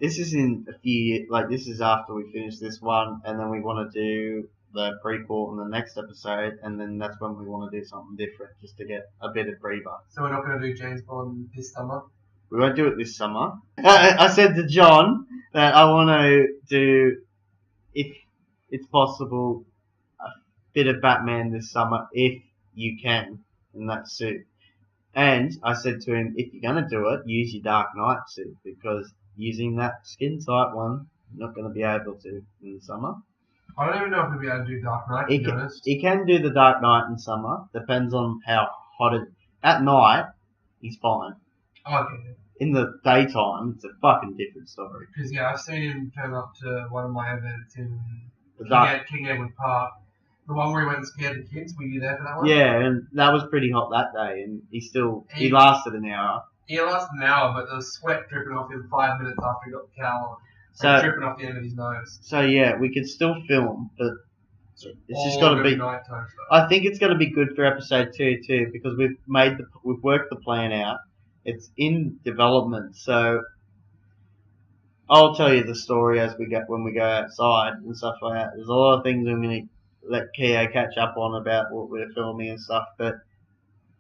this is in a few years. Like this is after we finish this one, and then we want to do the prequel in the next episode, and then that's when we want to do something different, just to get a bit of breather.
So we're not going to do James Bond this summer?
We won't do it this summer. I said to John that I want to do, if it's possible, bit of Batman this summer if you can in that suit. And I said to him, if you're gonna do it, use your Dark Knight suit because using that skin tight one, you're not gonna be able to in the summer.
I don't even know if we'll be able to do Dark Knight, to be honest.
He can do the Dark Knight in summer. Depends on how hot it. At night, he's fine.
Okay.
In the daytime, it's a fucking different story.
Because I've seen him turn up to one of my events in King Edward Park. The one where he went and scared the kids. Were you there for that one?
Yeah, and that was pretty hot that day, and he lasted an hour.
He lasted an hour, but there was sweat dripping off him 5 minutes after he got the cowl on.
So
dripping off the end of his nose.
So yeah, we can still film, but it's just
got
to be.
Nighttime stuff.
I think it's going to be good for episode 2 too, because we've worked the plan out. It's in development, so I'll tell you the story as we get when we go outside and stuff like that. There's a lot of things I'm going to let Kyo catch up on about what we're filming and stuff, but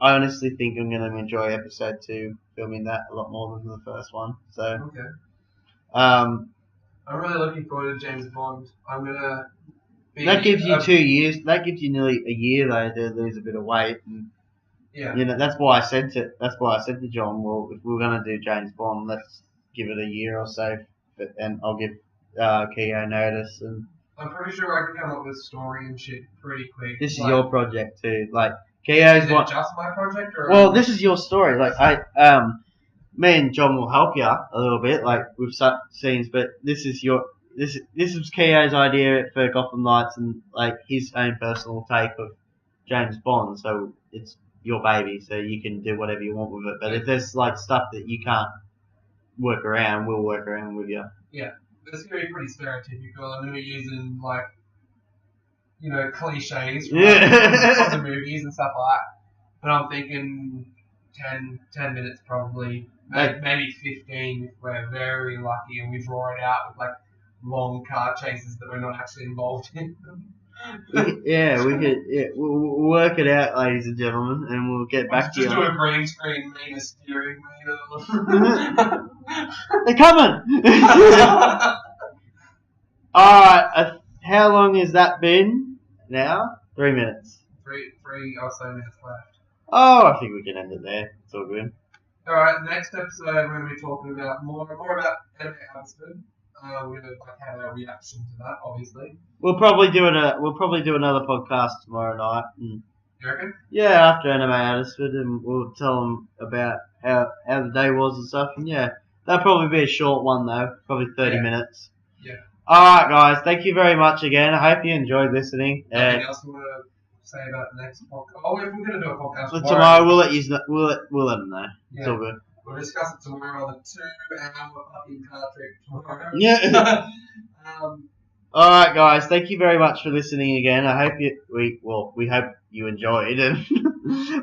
I honestly think I'm going to enjoy episode 2 filming that a lot more than the first one. So
okay.
I'm
really looking forward to James Bond. I'm gonna.
That gives you 2 years. That gives you nearly a year though to lose a bit of weight. And,
yeah.
That's why I said to John, well, if we're gonna do James Bond, let's give it a year or so, and I'll give Kyo notice. And
I'm pretty sure I can come up with story and shit pretty quick.
This is your project too. Like Kyo's
is it just my project, or?
Well, this is your story. Like me and John will help you a little bit, like with some scenes, but this is Kyo's idea for Gotham Knights and like his own personal take of James Bond. So it's your baby, so you can do whatever you want with it. But if there's like stuff that you can't work around, we'll work around with you.
Yeah, it's gonna be pretty stereotypical. I'm gonna be using like cliches from the movies and stuff like that. But I'm thinking 10 minutes probably. Maybe 15 if we're very lucky and we draw it out with like long car chases that we're not actually involved in.
We'll work it out, ladies and gentlemen, and we'll get back to you.
Just do a green screen, mean a steering wheel.
They're coming! Alright, how long has that been now? 3 minutes.
Three or so minutes left.
Oh, I think we can end it there. It's all good.
Alright, next episode we're going to be talking about more about anime Abbotsford. We're going to have a reaction to that, obviously.
We'll probably do another podcast tomorrow night.
You reckon?
Yeah, after anime Abbotsford, and we'll tell them about how the day was and stuff. And yeah, that'll probably be a short one though, probably 30 minutes.
Yeah.
Alright guys, thank you very much again. I hope you enjoyed listening.
Anything else you want to say about the next podcast? Oh, if we're going to do a podcast
tomorrow, we'll let you know. We'll let them know.
Yeah.
It's all good.
We'll discuss it tomorrow on the 2-hour fucking car trip tomorrow.
Yeah. Alright guys, thank you very much for listening again. I hope we hope you enjoyed, and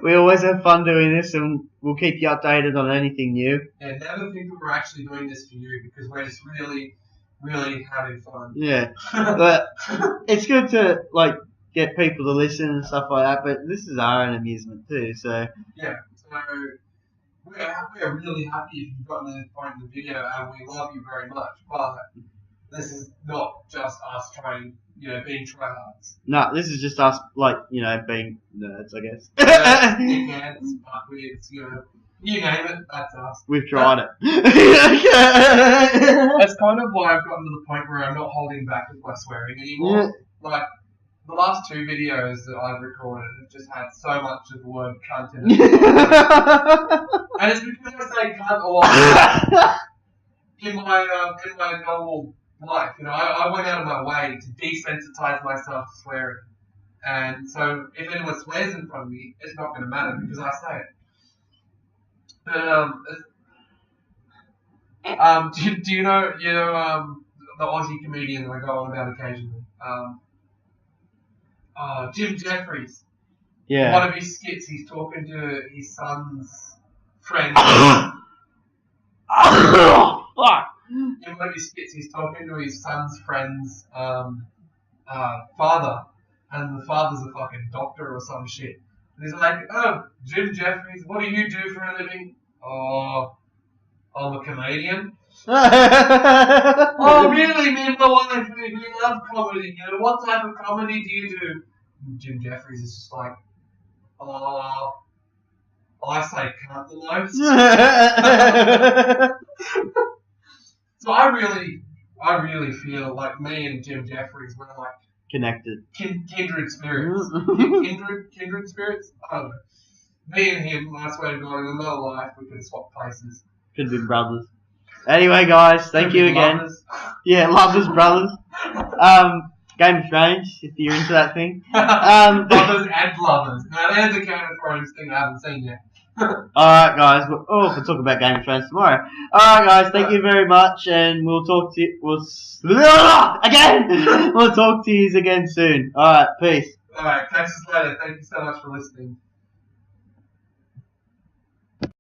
we always have fun doing this, and we'll keep you updated on anything new.
Yeah, never think that we're actually doing this for you, because we're just really, really having fun.
Yeah, but it's good to like get people to listen and stuff like that, but this is our own amusement too, so...
Yeah, so we're really happy if you've gotten to this point in the video, and we love you very much, but this is not just us trying, being tryhards.
No, this is just us, like, being nerds, I guess.
Dickheads, fuckwits, you name it, that's us.
We've tried it.
That's kind of why I've gotten to the point where I'm not holding back with my swearing anymore. Yeah. Like, the last 2 videos that I've recorded have just had so much of the word cunt in it. And it's because I say cunt a lot in my normal life. I went out of my way to desensitize myself to swearing. And so if anyone swears in front of me, it's not going to matter because I say it. But do you know the Aussie comedian that I go on about occasionally? Jim Jeffries.
Yeah.
One of his skits, he's talking to his son's friend.
Fuck.
In one of his skits, he's talking to his son's friend's father, and the father's a fucking doctor or some shit. And he's like, "Oh, Jim Jeffries, what do you do for a living?" "Oh, I'm a comedian." "Oh, really, me and my wife, we love comedy. What type of comedy do you do?" Jim Jeffries is just like, oh, I say cunt the most. So I really feel like me and Jim Jeffries were like
Connected.
Kindred spirits. Kindred spirits? I don't know. Me and him, I swear to God, in another life, we could have swapped places.
Could have been brothers. Anyway, guys, thank you again.
Lovers.
Yeah, lovers, brothers. Game of Thrones, if you're into that thing.
Brothers and lovers. Now, there's a Game of Thrones thing I haven't seen yet.
Alright, guys. We'll talk about Game of Thrones tomorrow. Alright, guys. Thank you very much, and we'll talk to you. We'll talk to you again soon. Alright, peace.
Alright, catch us later. Thank you so much for listening.